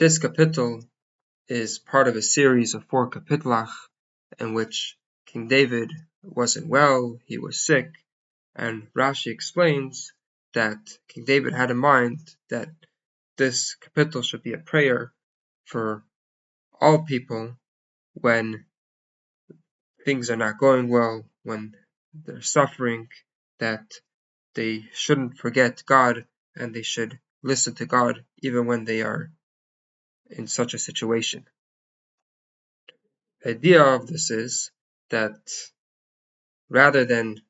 This kapitel is part of a series of 4 kapitlach in which King David wasn't well, he was sick, and Rashi explains that King David had in mind that this kapitel should be a prayer for all people when things are not going well, when they're suffering, that they shouldn't forget God and they should listen to God even when they are in such a situation. The idea of this is that rather than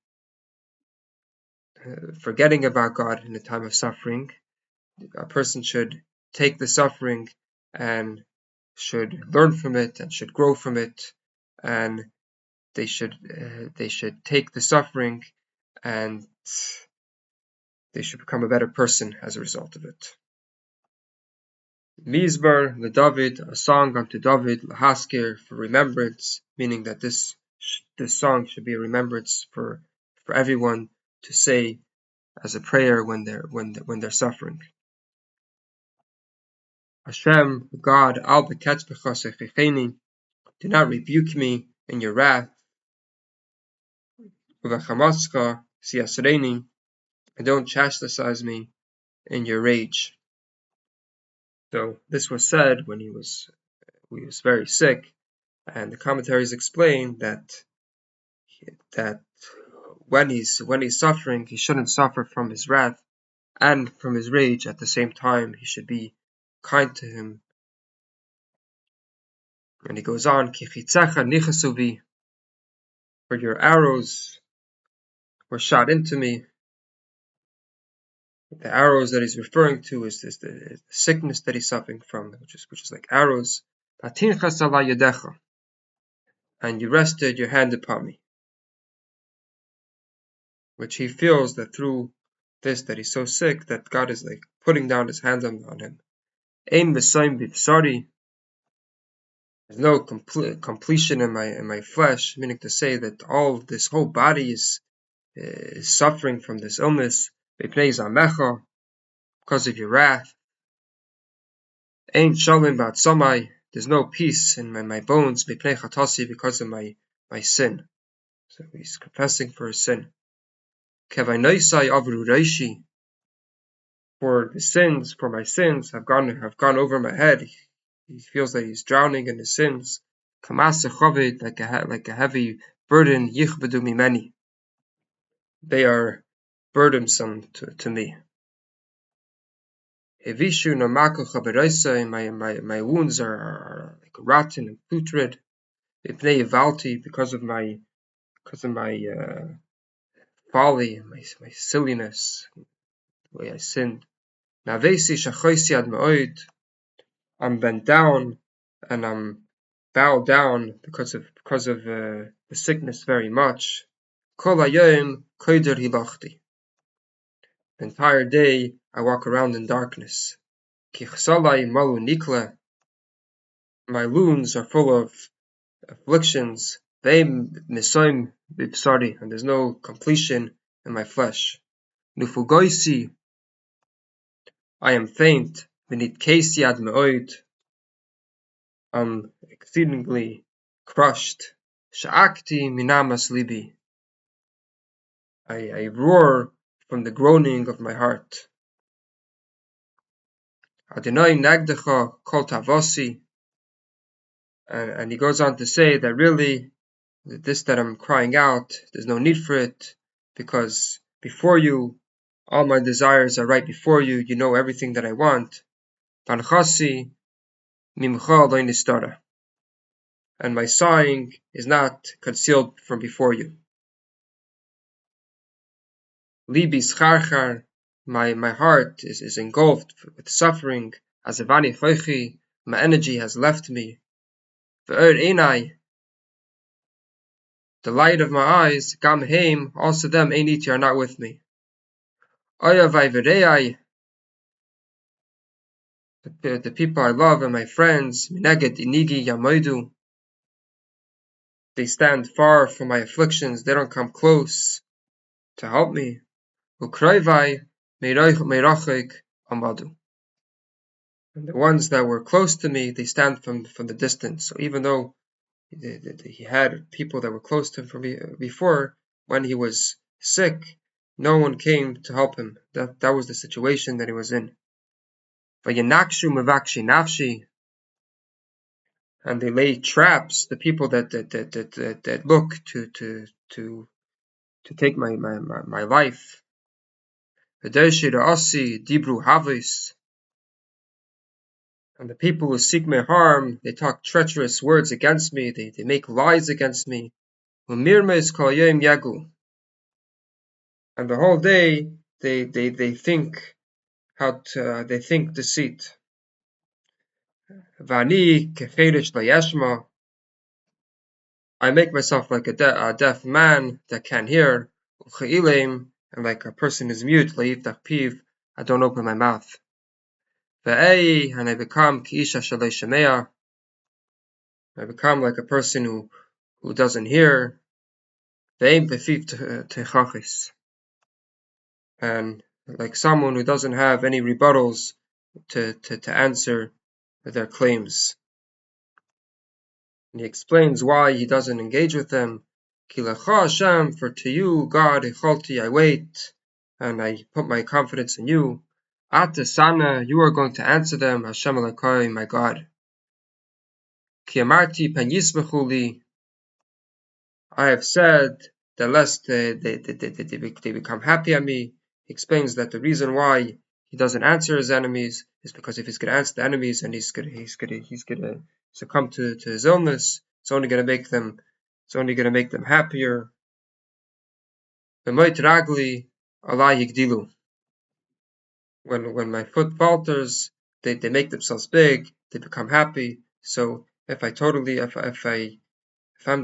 forgetting about God in a time of suffering, a person should take the suffering and should learn from it and should grow from it, and they should take the suffering and they should become a better person as a result of it. Mizbar LeDavid, a song unto David, Lahaskir, for remembrance, meaning that this song should be a remembrance for everyone to say as a prayer when they're suffering. Hashem, God, al beketzbecha, do not rebuke me in your wrath. Uvachamaska siasreini, and don't chastise me in your rage. So this was said when he was very sick, and the commentaries explain that when he's suffering, he shouldn't suffer from his wrath and from his rage at the same time. He should be kind to him. And he goes on, Kichitzecha nichasuvi, for your arrows were shot into me. The arrows that he's referring to is the sickness that he's suffering from, which is like arrows. And you rested your hand upon me. Which he feels that through this, that he's so sick, that God is like putting down his hands on him. Ein v'soim b'bsari. There's no completion in my flesh, meaning to say that this whole body is suffering from this illness. Because of your wrath. Ein shalom b'atzamai. There's no peace in my bones, because of my sin. So he's confessing for his sin. Kevainoisai avru reishi. For my sins have gone over my head. He feels that he's drowning in his sins. Kamasa chovid, like a heavy burden, yichbedu mimeni. They are burdensome to me. Hevishu no mako chaberoisa, my wounds are like rotten and putrid. Ipnei valti, because of my folly, my silliness, the way I sinned. Navesi shachoisi ad ma'od. I'm bent down and I'm bowed down because of the sickness very much. Kol hayom koider hilachti. The entire day I walk around in darkness. Kichsalai malu nikla. My wounds are full of afflictions. Veim nisoim bipsari, and there's no completion in my flesh. Nufugoisi, I am faint. Benit kesi ad me'od. I'm exceedingly crushed. Sha'akti minamas libi. I roar from the groaning of my heart. Adonai nagdecha kol tavosi. And he goes on to say that really, that I'm crying out, there's no need for it, because before you, all my desires are right before you. You know everything that I want. Panchasi mimcha lo nistara. And my sighing is not concealed from before you. Libi scharchar, my heart is engulfed with suffering. Azevani choichi, my energy has left me. Ve'er einai, the light of my eyes, gam heim, also them einiti are not with me. Oyavai v'reai, the people I love and my friends, mineged inigi yamoidu, they stand far from my afflictions, they don't come close to help me. Ukroivai meirachik amadu. And the ones that were close to me, they stand from the distance. So even though he had people that were close to him from before, when he was sick, no one came to help him. That was the situation that he was in. Vayinakshu mevakshi nafshi, and they lay traps. The people that look to take my life. V'dershi ra'asi dibru havis, and the people who seek my harm, they talk treacherous words against me. They make lies against me. U'mirmes kol yom yagu, and the whole day they think they think deceit. Vani keferish layeshma, I make myself like a deaf man that can't hear. U'che'ilim, and like a person is mute. Layiftach piv, I don't open my mouth. Ve'ei, and I become kiisha shalei shemea, I become like a person who doesn't hear. Ve'ein befiv techachis, and like someone who doesn't have any rebuttals to answer their claims. And he explains why he doesn't engage with them. Ki lecha Hashem, for to you, God, echolti, I wait, and I put my confidence in you. Ata sana, you are going to answer them. Hashem Elokai, my God. Ki amarti pen yismechu li, I have said that lest they become happy at me. He explains that the reason why he doesn't answer his enemies is because if he's going to answer the enemies and he's going to succumb to his illness, it's only going to make them happier. Ragli alai yigdilu, when my foot falters, they make themselves big, they become happy. So if I'm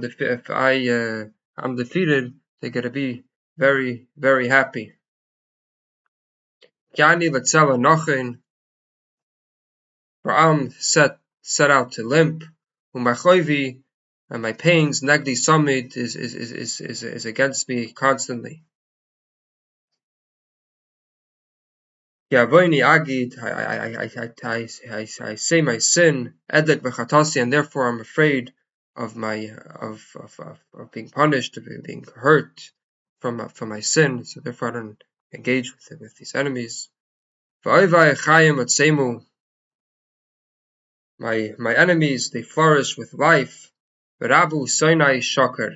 defeated, they're going to be very, very happy. Yani letzela nochin, for I'm set out to limp. Umachoivi, and my pains, nagdi summit, is against me constantly. Yavoini agid, I say my sin, edek v'chatasi, and therefore I'm afraid of being punished, of being hurt from my sin. So therefore I don't engage with these enemies. V'oivai chayim atzemu, my enemies, they flourish with life. V'rabu soinai shoker,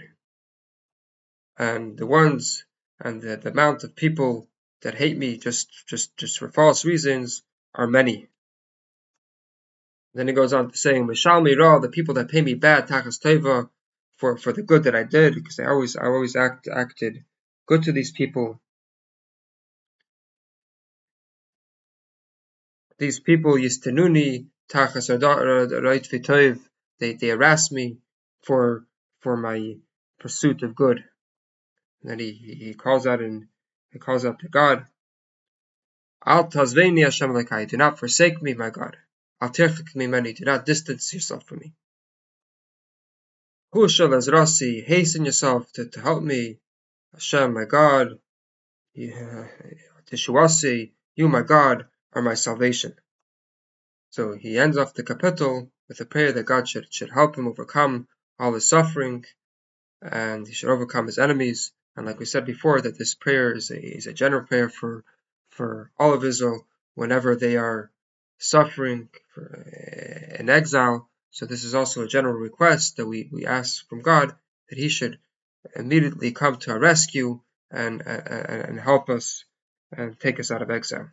and the amount of people that hate me just for false reasons are many. Then he goes on to saying, "Mishalmi ra, the people that pay me bad, tachas teva, for the good that I did, because I always acted good to these people. These people yistenuni tachas right v'toiv, they harass me for my pursuit of good." And then he calls out to God. Al tazveni Hashem lekai, do not forsake me, my God. Al tirchik mimeni, do not distance yourself from me. Hushal azrasi, hasten yourself to help me. Hashem, my God. Tishuasi, you, my God, are my salvation. So he ends off the kapitel with a prayer that God should help him overcome all his suffering, and he should overcome his enemies. And like we said before, that this prayer is a general prayer for all of Israel whenever they are suffering in exile. So this is also a general request that we ask from God, that he should immediately come to our rescue and help us and take us out of exile.